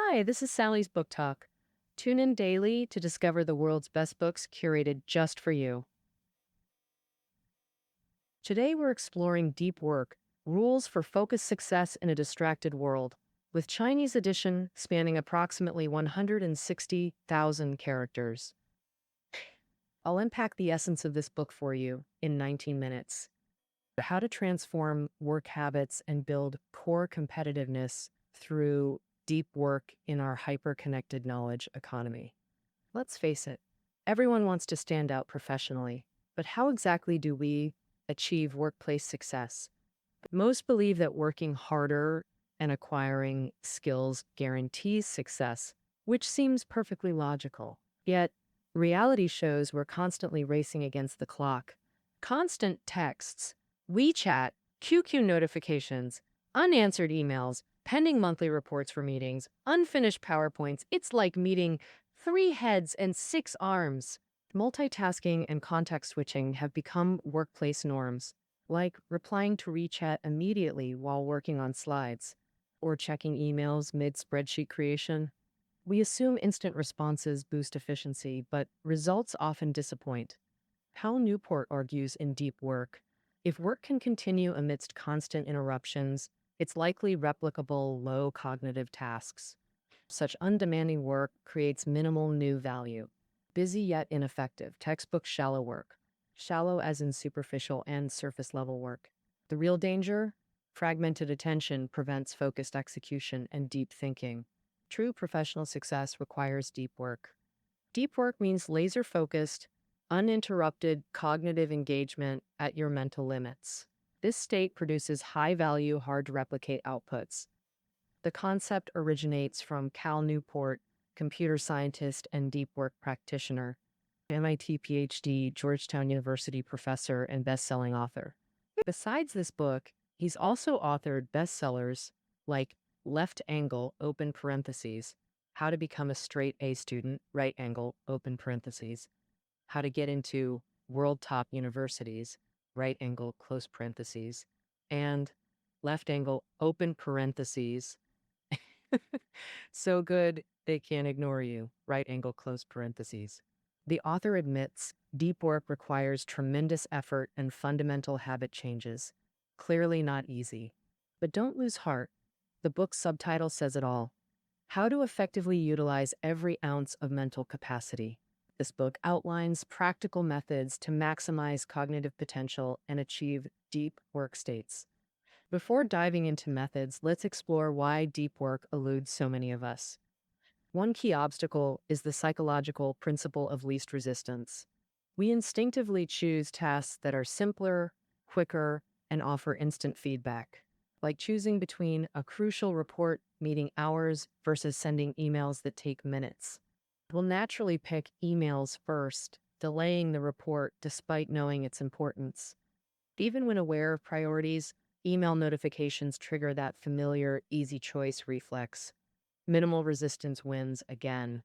Hi, this is Sally's Book Talk. Tune in daily to discover the world's best books curated just for you. Today we're exploring Deep Work, Rules for Focused Success in a Distracted World, with Chinese edition spanning approximately 160,000 characters. I'll unpack the essence of this book for you in 19 minutes. How to transform work habits and build core competitiveness through deep work in our hyper-connected knowledge economy. Let's face it, everyone wants to stand out professionally, but how exactly do we achieve workplace success? Most believe that working harder and acquiring skills guarantees success, which seems perfectly logical. Yet, reality shows we're constantly racing against the clock. Constant texts, WeChat, QQ notifications, unanswered emails, pending monthly reports for meetings, unfinished PowerPoints. It's like meeting 3 heads and 6 arms. Multitasking and context switching have become workplace norms, like replying to WeChat immediately while working on slides, or checking emails mid-spreadsheet creation. We assume instant responses boost efficiency, but results often disappoint. Cal Newport argues in Deep Work, if work can continue amidst constant interruptions, it's likely replicable low cognitive tasks. Such undemanding work creates minimal new value. Busy yet ineffective, textbook shallow work. Shallow as in superficial and surface level work. The real danger? Fragmented attention prevents focused execution and deep thinking. True professional success requires deep work. Deep work means laser-focused, uninterrupted cognitive engagement at your mental limits. This state produces high-value, hard-to-replicate outputs. The concept originates from Cal Newport, computer scientist and deep work practitioner, MIT PhD, Georgetown University professor, and best-selling author. Besides this book, he's also authored bestsellers like Left Angle, open parentheses, How to Become a Straight A Student, right angle, open parentheses, How to Get into World Top Universities, right angle, close parentheses, and Left Angle, open parentheses, So Good They Can't Ignore You, right angle, close parentheses. The author admits deep work requires tremendous effort and fundamental habit changes. Clearly not easy. But don't lose heart. The book's subtitle says it all. How to effectively utilize every ounce of mental capacity. This book outlines practical methods to maximize cognitive potential and achieve deep work states. Before diving into methods, let's explore why deep work eludes so many of us. One key obstacle is the psychological principle of least resistance. We instinctively choose tasks that are simpler, quicker, and offer instant feedback, like choosing between a crucial report meeting hours versus sending emails that take minutes. We'll naturally pick emails first, delaying the report despite knowing its importance. Even when aware of priorities, email notifications trigger that familiar, easy choice reflex. Minimal resistance wins again.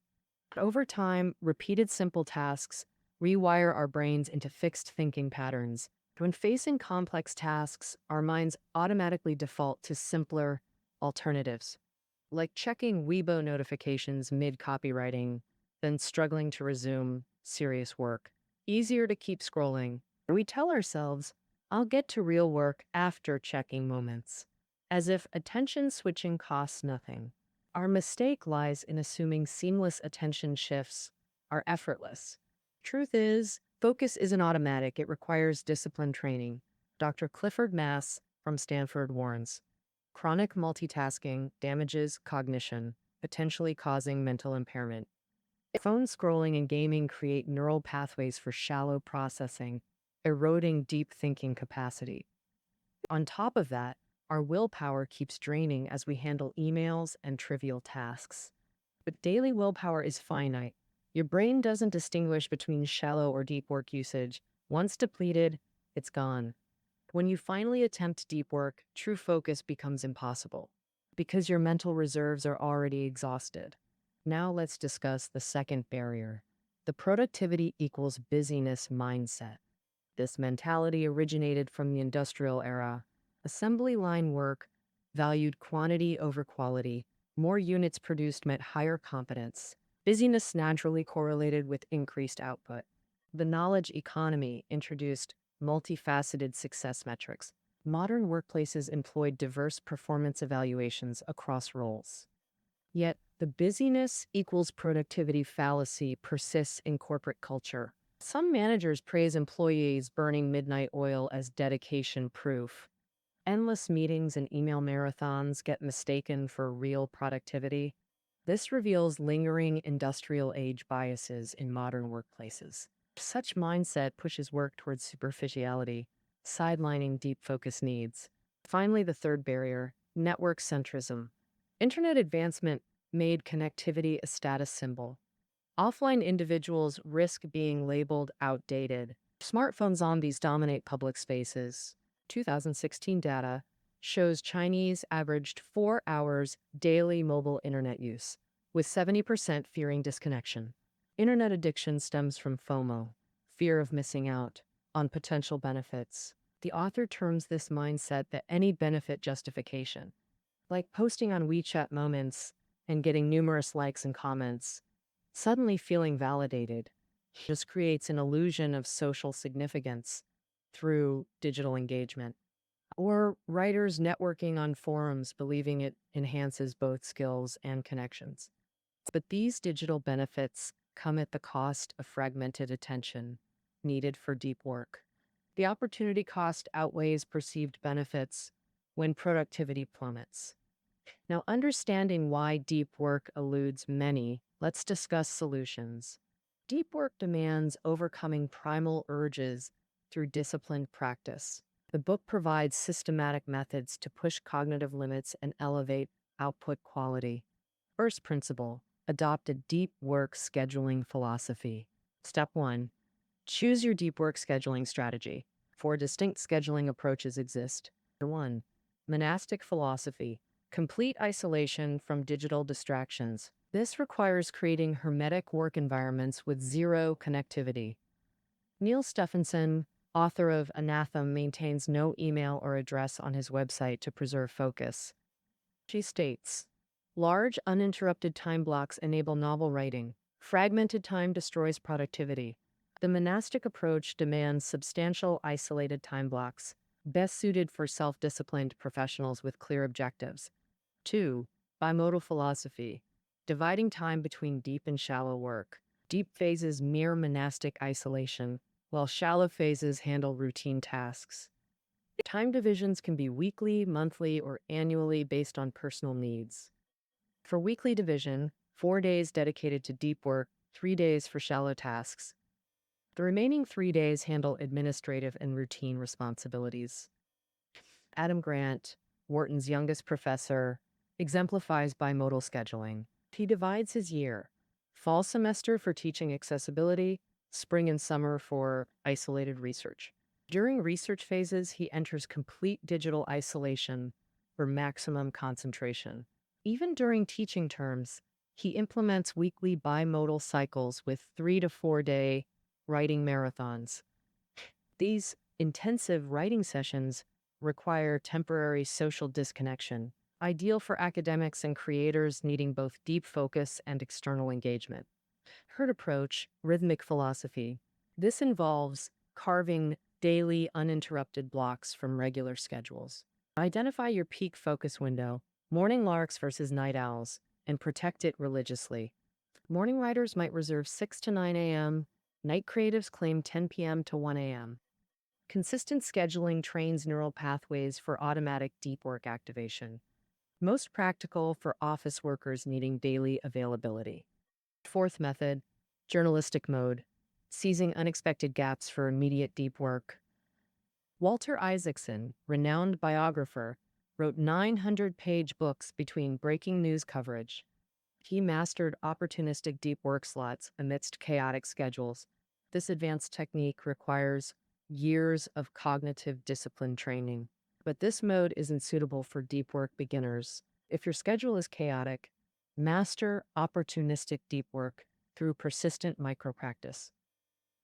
Over time, repeated simple tasks rewire our brains into fixed thinking patterns. When facing complex tasks, our minds automatically default to simpler alternatives, like checking Weibo notifications mid-copywriting, then struggling to resume serious work. Easier to keep scrolling. We tell ourselves, I'll get to real work after checking moments, as if attention switching costs nothing. Our mistake lies in assuming seamless attention shifts are effortless. Truth is, focus isn't automatic, it requires discipline training. Dr. Clifford Mass from Stanford warns, chronic multitasking damages cognition, potentially causing mental impairment. Phone scrolling and gaming create neural pathways for shallow processing, eroding deep thinking capacity. On top of that, our willpower keeps draining as we handle emails and trivial tasks. But daily willpower is finite. Your brain doesn't distinguish between shallow or deep work usage. Once depleted, it's gone. When you finally attempt deep work, true focus becomes impossible because your mental reserves are already exhausted. Now let's discuss the second barrier, the productivity equals busyness mindset. This mentality originated from the industrial era. Assembly line work valued quantity over quality, More units produced meant higher competence. Busyness naturally correlated with increased output. The knowledge economy introduced multifaceted success metrics. Modern workplaces employed diverse performance evaluations across roles. Yet, the busyness equals productivity fallacy persists in corporate culture. Some managers praise employees burning midnight oil as dedication proof. Endless meetings and email marathons get mistaken for real productivity. This reveals lingering industrial age biases in modern workplaces. Such mindset pushes work towards superficiality, sidelining deep focus needs. Finally, the third barrier, network centrism. Internet advancement made connectivity a status symbol. Offline individuals risk being labeled outdated. Smartphone zombies dominate public spaces. 2016 data shows Chinese averaged 4 hours daily mobile internet use, with 70% fearing disconnection. Internet addiction stems from FOMO, fear of missing out on potential benefits. The author terms this mindset the any benefit justification, like posting on WeChat Moments and getting numerous likes and comments. Suddenly feeling validated just creates an illusion of social significance through digital engagement. Or writers networking on forums believing it enhances both skills and connections. But these digital benefits come at the cost of fragmented attention needed for deep work. The opportunity cost outweighs perceived benefits when productivity plummets. Now, understanding why deep work eludes many, let's discuss solutions. Deep work demands overcoming primal urges through disciplined practice. The book provides systematic methods to push cognitive limits and elevate output quality. First principle, adopt a deep work scheduling philosophy. Step 1, choose your deep work scheduling strategy. 4 distinct scheduling approaches exist. 1, monastic philosophy. Complete isolation from digital distractions. This requires creating hermetic work environments with zero connectivity. Neil Stephenson, author of Anathema, maintains no email or address on his website to preserve focus. She states, large, uninterrupted time blocks enable novel writing. Fragmented time destroys productivity. The monastic approach demands substantial, isolated time blocks, best suited for self-disciplined professionals with clear objectives. 2, bimodal philosophy, dividing time between deep and shallow work. Deep phases mirror monastic isolation, while shallow phases handle routine tasks. Time divisions can be weekly, monthly, or annually based on personal needs. For weekly division, 4 days dedicated to deep work, 3 days for shallow tasks. The remaining 3 days handle administrative and routine responsibilities. Adam Grant, Wharton's youngest professor, exemplifies bimodal scheduling. He divides his year: fall semester for teaching accessibility, spring and summer for isolated research. During research phases, he enters complete digital isolation for maximum concentration. Even during teaching terms, he implements weekly bimodal cycles with 3 to 4 day writing marathons. These intensive writing sessions require temporary social disconnection, ideal for academics and creators needing both deep focus and external engagement. Herd approach, rhythmic philosophy. This involves carving daily uninterrupted blocks from regular schedules. Identify your peak focus window, morning larks versus night owls, and protect it religiously. Morning writers might reserve 6 to 9 a.m., night creatives claim 10 p.m. to 1 a.m. Consistent scheduling trains neural pathways for automatic deep work activation, most practical for office workers needing daily availability. Fourth method, journalistic mode, seizing unexpected gaps for immediate deep work. Walter Isaacson, renowned biographer, wrote 900-page books between breaking news coverage. He mastered opportunistic deep work slots amidst chaotic schedules. This advanced technique requires years of cognitive discipline training. But this mode isn't suitable for deep work beginners. If your schedule is chaotic, master opportunistic deep work through persistent micro-practice.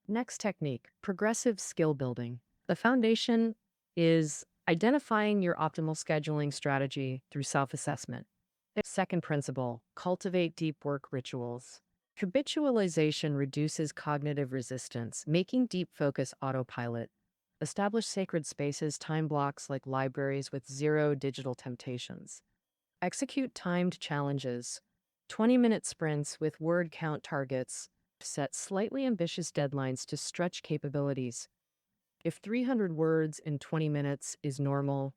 Next technique, progressive skill building. The foundation is identifying your optimal scheduling strategy through self-assessment. Second principle, cultivate deep work rituals. Habitualization reduces cognitive resistance, making deep focus autopilot. Establish sacred spaces, time blocks like libraries with zero digital temptations. Execute timed challenges, 20-minute sprints with word count targets. Set slightly ambitious deadlines to stretch capabilities. If 300 words in 20 minutes is normal,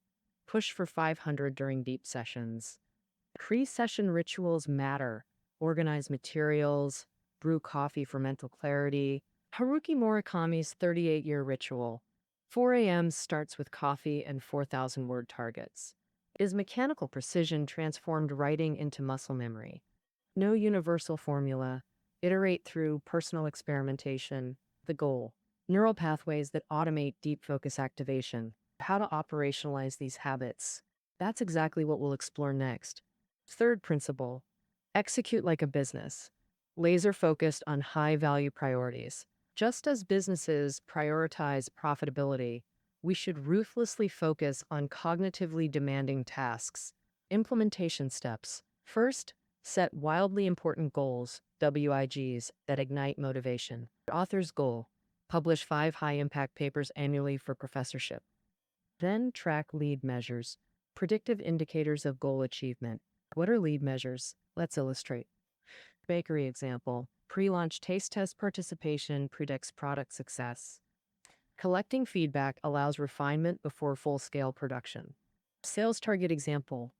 push for 500 during deep sessions. Pre-session rituals matter. Organize materials, brew coffee for mental clarity. Haruki Murakami's 38-year ritual. 4 a.m. starts with coffee and 4,000-word targets. Is mechanical precision transformed writing into muscle memory? No universal formula. Iterate through personal experimentation. The goal. Neural pathways that automate deep focus activation. How to operationalize these habits. That's exactly what we'll explore next. Third principle, execute like a business. Laser focused on high value priorities. Just as businesses prioritize profitability, we should ruthlessly focus on cognitively demanding tasks. Implementation steps. First, set wildly important goals, WIGs, that ignite motivation. Author's goal. Publish 5 high-impact papers annually for professorship. Then track lead measures, predictive indicators of goal achievement. What are lead measures? Let's illustrate. Bakery example. Pre-launch taste test participation predicts product success. Collecting feedback allows refinement before full-scale production. Sales target example.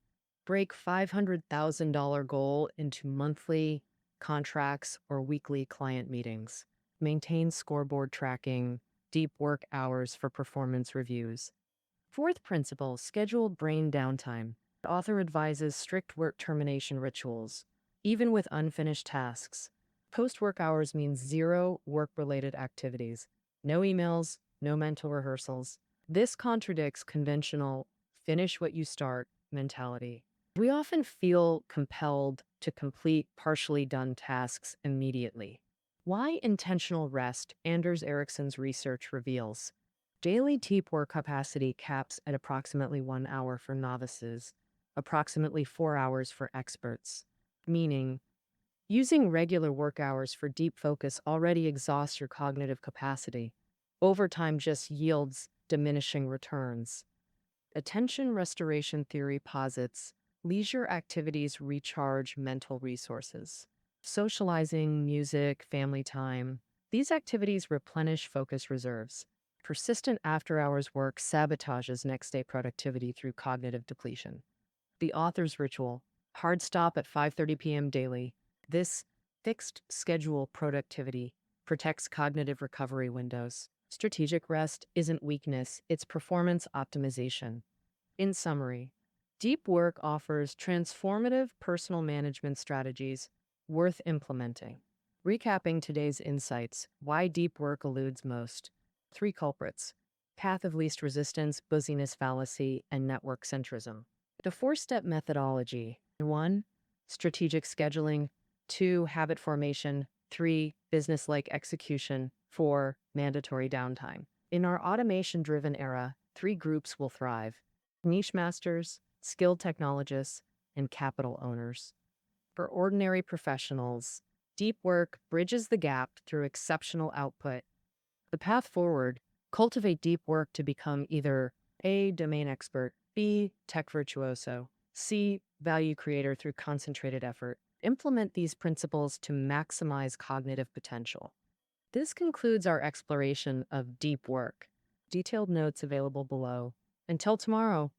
Break $500,000 goal into monthly contracts or weekly client meetings. Maintain scoreboard tracking, deep work hours for performance reviews. Fourth principle, scheduled brain downtime. The author advises strict work termination rituals, even with unfinished tasks. Post-work hours means zero work-related activities. No emails, no mental rehearsals. This contradicts conventional finish what you start mentality. We often feel compelled to complete partially done tasks immediately. Why intentional rest? Anders Ericsson's research reveals. Daily deep work capacity caps at approximately 1 hour for novices, approximately 4 hours for experts, meaning using regular work hours for deep focus already exhausts your cognitive capacity. Overtime just yields diminishing returns. Attention restoration theory posits leisure activities recharge mental resources. Socializing, music, family time, these activities replenish focus reserves. Persistent after-hours work sabotages next-day productivity through cognitive depletion. The author's ritual, hard stop at 5:30 p.m. daily. This fixed schedule productivity protects cognitive recovery windows. Strategic rest isn't weakness, it's performance optimization. In summary, deep work offers transformative personal management strategies worth implementing. Recapping today's insights, why deep work eludes most. 3 culprits: path of least resistance, busyness fallacy, and network centrism. The 4-step methodology. 1. Strategic scheduling. 2. Habit formation. 3. Business-like execution. 4. Mandatory downtime. In our automation-driven era, 3 groups will thrive: niche masters, skilled technologists, and capital owners. For ordinary professionals, deep work bridges the gap through exceptional output. The path forward, cultivate deep work to become either A. Domain expert, B. Tech virtuoso, C. Value creator through concentrated effort. Implement these principles to maximize cognitive potential. This concludes our exploration of deep work. Detailed notes available below. Until tomorrow.